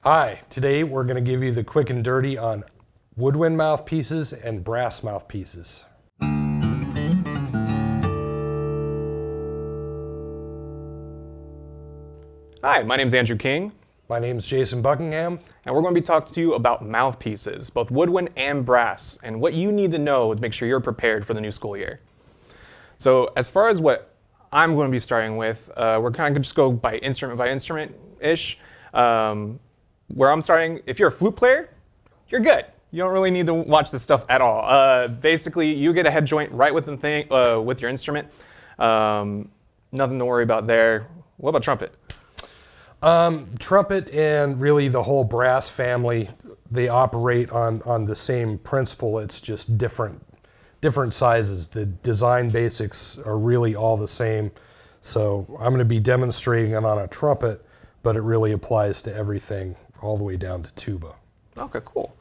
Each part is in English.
Hi, today we're going to give you the quick and dirty on woodwind mouthpieces and brass mouthpieces. Hi, my name is Andrew King, My name's Jason Buckingham. and we're going to be talking to you about mouthpieces, both woodwind and brass, and what you need to know to make sure you're prepared for the new school year. So as far as what I'm going to be starting with, we're kind of just go by instrument-ish. Where I'm starting, if you're a flute player, you're good. You don't really need to watch this stuff at all. Basically, you get a head joint right with with your instrument. Nothing to worry about there. What about trumpet? Trumpet and really the whole brass family, they operate on the same principle. It's just different sizes. The design basics are really all the same. So I'm going to be demonstrating it on a trumpet, but it really applies to everything all the way down to tuba. Okay, cool.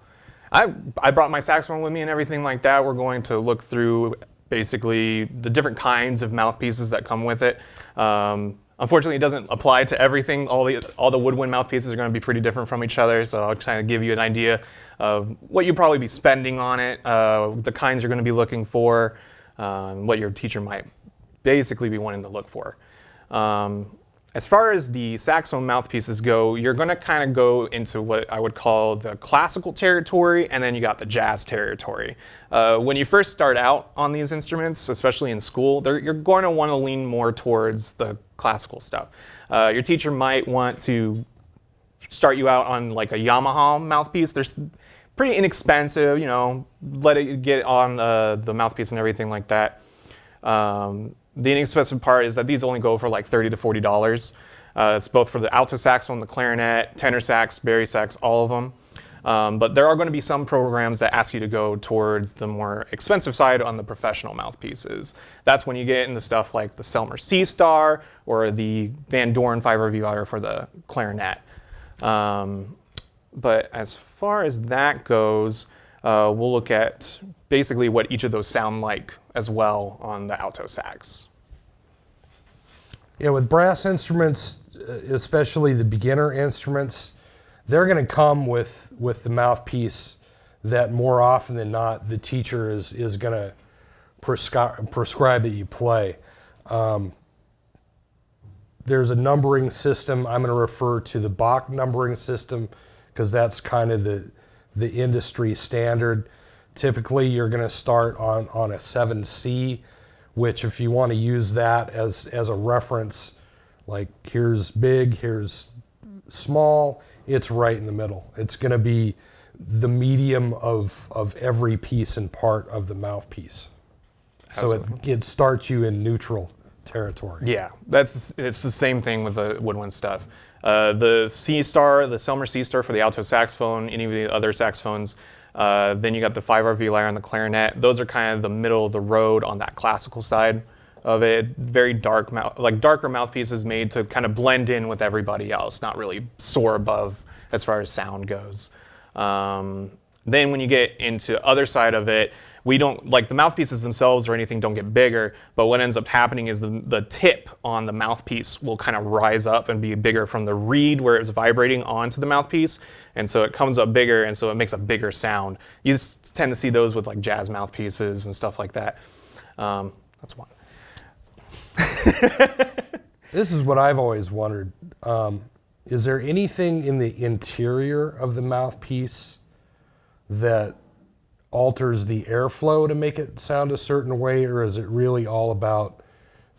I brought my saxophone with me and everything like that. We're going to look through basically the different kinds of mouthpieces that come with it. Unfortunately, it doesn't apply to everything. All the woodwind mouthpieces are going to be pretty different from each other, so I'll kind of give you an idea of what you'd probably be spending on it, the kinds you're going to be looking for, what your teacher might basically be wanting to look for. As far as the saxophone mouthpieces go, you're going to kind of go into what I would call the classical territory, and then you got the jazz territory. When you first start out on these instruments, especially in school, you're going to want to lean more towards the classical stuff. Your teacher might want to start you out on like a Yamaha mouthpiece. They're pretty inexpensive, you know, let it get on the mouthpiece and everything like that. The inexpensive part is that these only go for like $30 to $40. It's both for the alto saxophone, the clarinet, tenor sax, bari sax, all of them. But there are going to be some programs that ask you to go towards the more expensive side on the professional mouthpieces. That's when you get into stuff like the Selmer C-Star or the Van Doren 5RV for the clarinet. But as far as that goes, we'll look at basically what each of those sound like as well on the alto sax. Yeah, with brass instruments, especially the beginner instruments, they're going to come with the mouthpiece that more often than not the teacher is going to prescribe that you play. There's a numbering system. I'm going to refer to the Bach numbering system because that's kind of the industry standard. Typically, you're going to start on a 7C, which if you want to use that as a reference, like here's big, here's small, it's right in the middle. It's going to be the medium of every piece and part of the mouthpiece. Absolutely. So it starts you in neutral territory. Yeah, it's the same thing with the woodwind stuff. The C-Star, the Selmer C-Star for the alto saxophone, any of the other saxophones. Then you got the 5RV lyre and the clarinet. Those are kind of the middle of the road on that classical side of it. Very dark, darker mouthpieces made to kind of blend in with everybody else, not really soar above as far as sound goes. Then when you get into other side of it, we don't, like the mouthpieces themselves or anything don't get bigger, but what ends up happening is the tip on the mouthpiece will kind of rise up and be bigger from the reed where it's vibrating onto the mouthpiece. And so it comes up bigger, and so it makes a bigger sound. You just tend to see those with like jazz mouthpieces and stuff like that. That's one. This is what I've always wondered. Is there anything in the interior of the mouthpiece that alters the airflow to make it sound a certain way, or is it really all about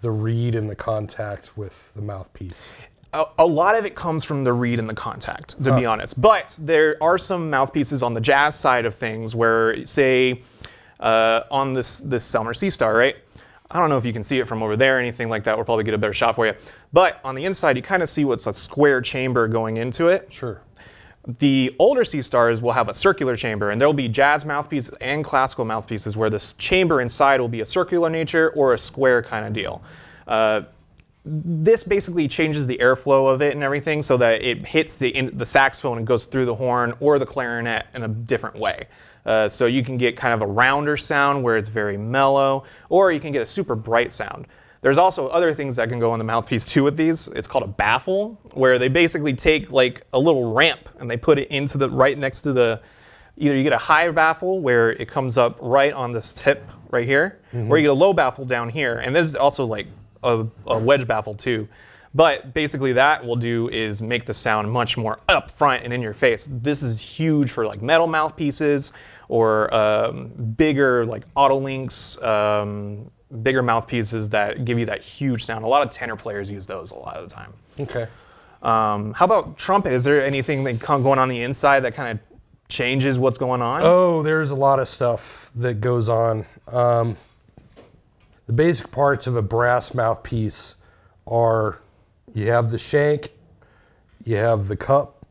the reed and the contact with the mouthpiece? A lot of it comes from the reed and the contact, to be honest. But there are some mouthpieces on the jazz side of things where, say, on this Selmer C-Star, right? I don't know if you can see it from over there or anything like that. We'll probably get a better shot for you. But on the inside, you kind of see what's a square chamber going into it. Sure. The older C-Stars will have a circular chamber, and there will be jazz mouthpieces and classical mouthpieces where this chamber inside will be a circular nature or a square kind of deal. This basically changes the airflow of it and everything so that it hits the saxophone and goes through the horn or the clarinet in a different way. So you can get kind of a rounder sound where it's very mellow, or you can get a super bright sound. There's also other things that can go on the mouthpiece too with these. It's called a baffle, where they basically take like a little ramp and they put it into the right next to the, either you get a high baffle where it comes up right on this tip right here, or you get a low baffle down here. And this is also like a wedge baffle too. But basically that will do is make the sound much more up front and in your face. This is huge for like metal mouthpieces or bigger like auto links, bigger mouthpieces that give you that huge sound. A lot of tenor players use those a lot of the time. Okay. How about trumpet? Is there anything that going on the inside that kind of changes what's going on? Oh, there's a lot of stuff that goes on. The basic parts of a brass mouthpiece are, you have the shank, you have the cup,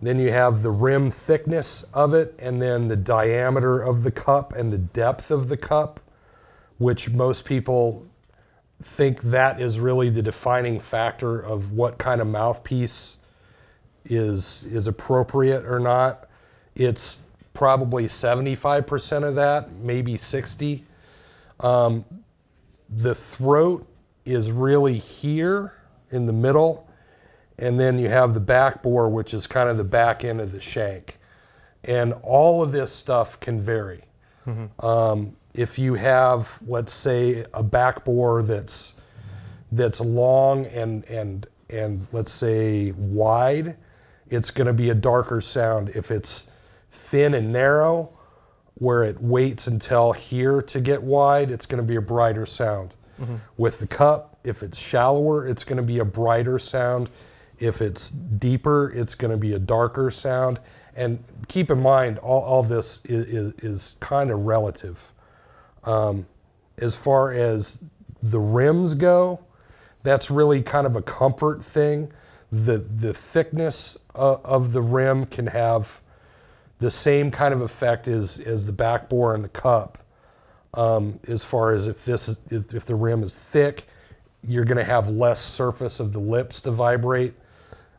then you have the rim thickness of it, and then the diameter of the cup and the depth of the cup, which most people think that is really the defining factor of what kind of mouthpiece is appropriate or not. It's probably 75% of that, maybe 60. The throat is really here in the middle, and then you have the back bore, which is kind of the back end of the shank. And all of this stuff can vary. If you have, let's say, a back bore that's long and let's say wide, it's going to be a darker sound. If it's thin and narrow, where it waits until here to get wide, it's going to be a brighter sound. With the cup, if it's shallower, it's going to be a brighter sound. If it's deeper, it's going to be a darker sound. And keep in mind, all this is kind of relative. As far as the rims go, that's really kind of a comfort thing. The thickness of the rim can have the same kind of effect as the back bore and the cup. As far as if the rim is thick, you're going to have less surface of the lips to vibrate,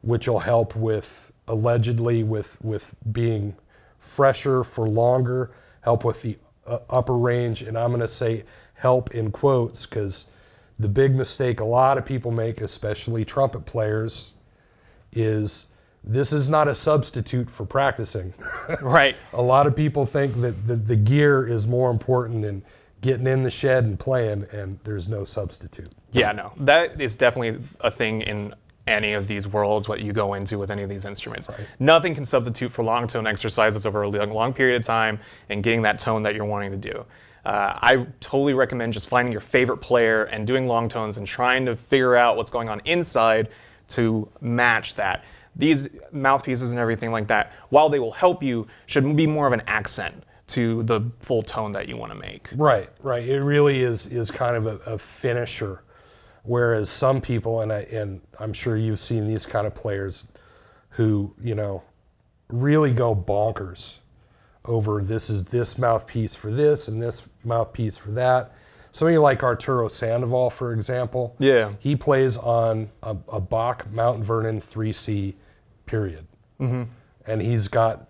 which will help with, allegedly, with being fresher for longer, help with the upper range. And I'm going to say help in quotes, because the big mistake a lot of people make, especially trumpet players, is this is not a substitute for practicing. Right. A lot of people think that the gear is more important than getting in the shed and playing, and there's no substitute. Yeah, no, that is definitely a thing in any of these worlds, what you go into with any of these instruments. Right. Nothing can substitute for long tone exercises over a long period of time and getting that tone that you're wanting to do. I totally recommend just finding your favorite player and doing long tones and trying to figure out what's going on inside to match that. These mouthpieces and everything like that, while they will help you, should be more of an accent to the full tone that you want to make. Right. It really is kind of a finisher. Whereas some people, and I'm sure you've seen these kind of players who, really go bonkers over this is this mouthpiece for this and this mouthpiece for that. Somebody like Arturo Sandoval, for example. Yeah. He plays on a Bach Mount Vernon 3C, period. And he's got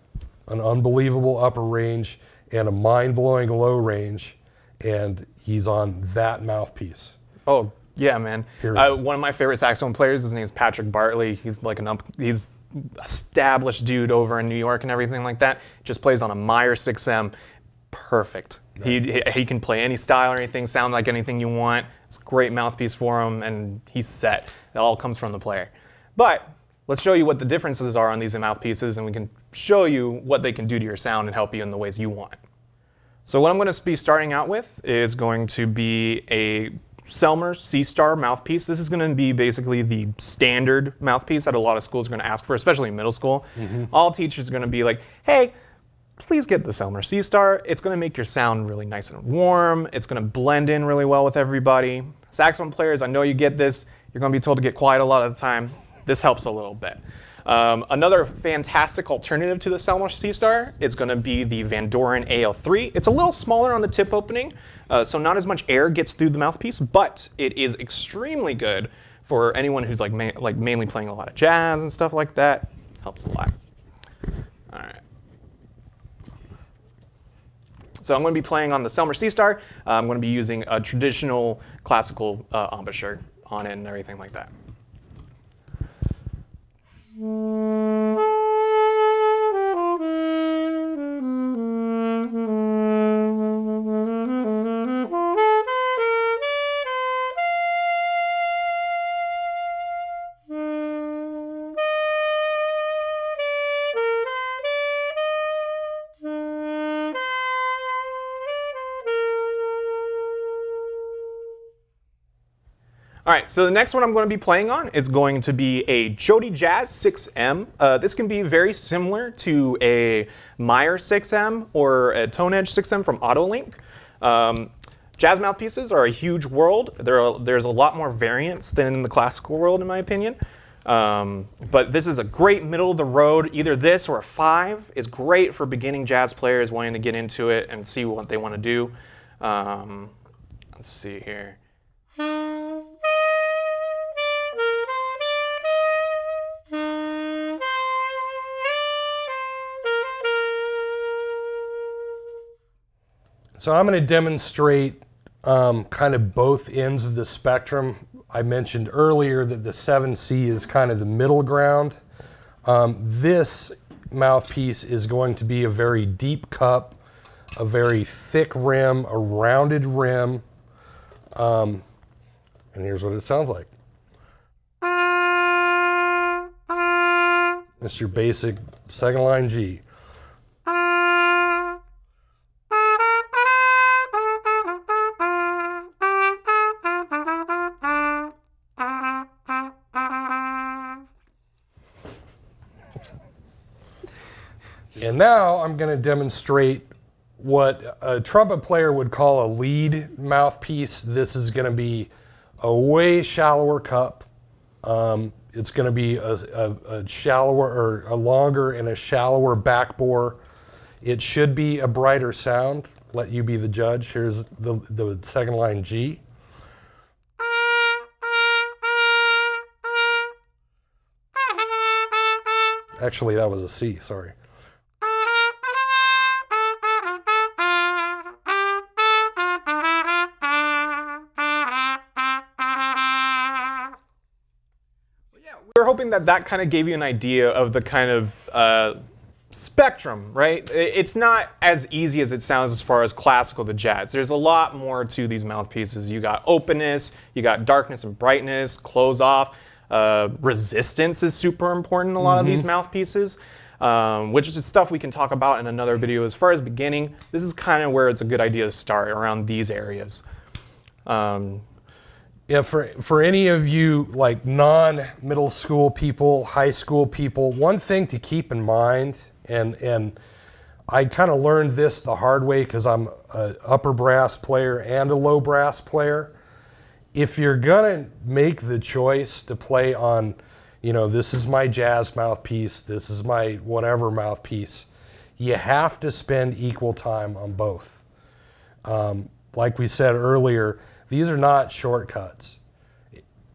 an unbelievable upper range and a mind-blowing low range, and he's on that mouthpiece. Oh, yeah, man. Period. One of my favorite saxophone players, his name is Patrick Bartley. He's like he's established dude over in New York and everything like that. Just plays on a Meyer 6M. Perfect. Right. He can play any style or anything, sound like anything you want. It's a great mouthpiece for him, and he's set. It all comes from the player. But let's show you what the differences are on these mouthpieces, and we can show you what they can do to your sound and help you in the ways you want. So what I'm going to be starting out with is going to be a Selmer C-Star mouthpiece. This is going to be basically the standard mouthpiece that a lot of schools are going to ask for, especially in middle school. All teachers are going to be like, hey, please get the Selmer C-Star. It's going to make your sound really nice and warm. It's going to blend in really well with everybody. Saxophone players, I know you get this. You're going to be told to get quiet a lot of the time. This helps a little bit. Another fantastic alternative to the Selmer C-Star is going to be the Van Doren AL3. It's a little smaller on the tip opening, so not as much air gets through the mouthpiece, but it is extremely good for anyone who's like mainly playing a lot of jazz and stuff like that. Helps a lot. All right. So I'm going to be playing on the Selmer C-Star. I'm going to be using a traditional classical embouchure on it and everything like that. All right, so the next one I'm going to be playing on is going to be a Jody Jazz 6M. This can be very similar to a Meyer 6M or a Tone Edge 6M from Autolink. Jazz mouthpieces are a huge world. There's a lot more variance than in the classical world, in my opinion. But this is a great middle of the road. Either this or a 5 is great for beginning jazz players wanting to get into it and see what they want to do. Let's see here. So I'm going to demonstrate kind of both ends of the spectrum. I mentioned earlier that the 7C is kind of the middle ground. This mouthpiece is going to be a very deep cup, a very thick rim, a rounded rim. And here's what it sounds like. That's your basic second line G. And now I'm going to demonstrate what a trumpet player would call a lead mouthpiece. This is going to be a way shallower cup. It's going to be a shallower or a longer and a shallower back bore. It should be a brighter sound. Let you be the judge. Here's the second line G. Actually, that was a C, sorry. We're hoping that that kind of gave you an idea of the kind of spectrum, right? It's not as easy as it sounds as far as classical to jazz. There's a lot more to these mouthpieces. You got openness, you got darkness and brightness, close off. Resistance is super important in a lot of these mouthpieces, which is stuff we can talk about in another video. As far as beginning, this is kind of where it's a good idea to start, around these areas. Yeah, for any of you like non-middle school people, high school people, one thing to keep in mind, and I kind of learned this the hard way because I'm an upper brass player and a low brass player. If you're gonna make the choice to play on, you know, this is my jazz mouthpiece, this is my whatever mouthpiece, you have to spend equal time on both. Like we said earlier, these are not shortcuts.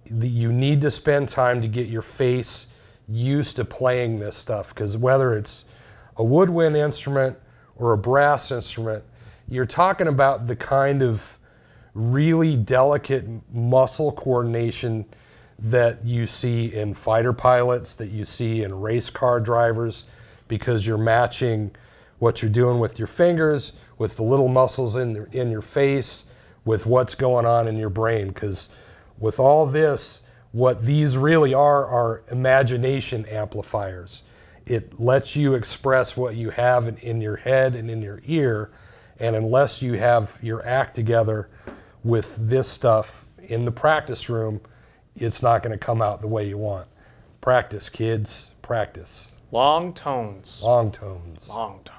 You need to spend time to get your face used to playing this stuff, because whether it's a woodwind instrument or a brass instrument, you're talking about the kind of really delicate muscle coordination that you see in fighter pilots, that you see in race car drivers, because you're matching what you're doing with your fingers, with the little muscles in your face, with what's going on in your brain. Because with all this, what these really are imagination amplifiers. It lets you express what you have in your head and in your ear, and unless you have your act together with this stuff in the practice room, it's not going to come out the way you want. Practice, kids, practice. Long tones. Long tones. Long tones.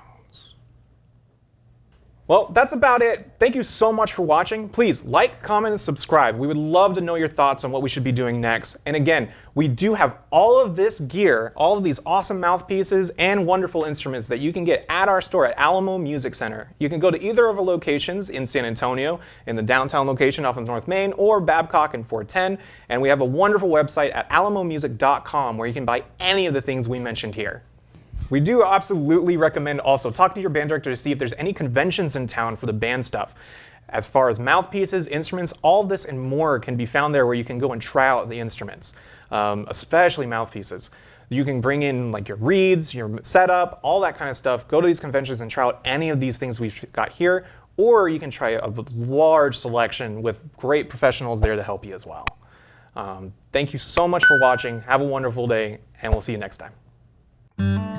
Well, that's about it. Thank you so much for watching. Please like, comment, and subscribe. We would love to know your thoughts on what we should be doing next. And again, we do have all of this gear, all of these awesome mouthpieces and wonderful instruments that you can get at our store at Alamo Music Center. You can go to either of our locations in San Antonio, in the downtown location off of North Main, or Babcock and 410. And we have a wonderful website at alamomusic.com where you can buy any of the things we mentioned here. We do absolutely recommend also talking to your band director to see if there's any conventions in town for the band stuff. As far as mouthpieces, instruments, all of this and more can be found there where you can go and try out the instruments, especially mouthpieces. You can bring in like your reeds, your setup, all that kind of stuff. Go to these conventions and try out any of these things we've got here, or you can try a large selection with great professionals there to help you as well. Thank you so much for watching. Have a wonderful day, and we'll see you next time.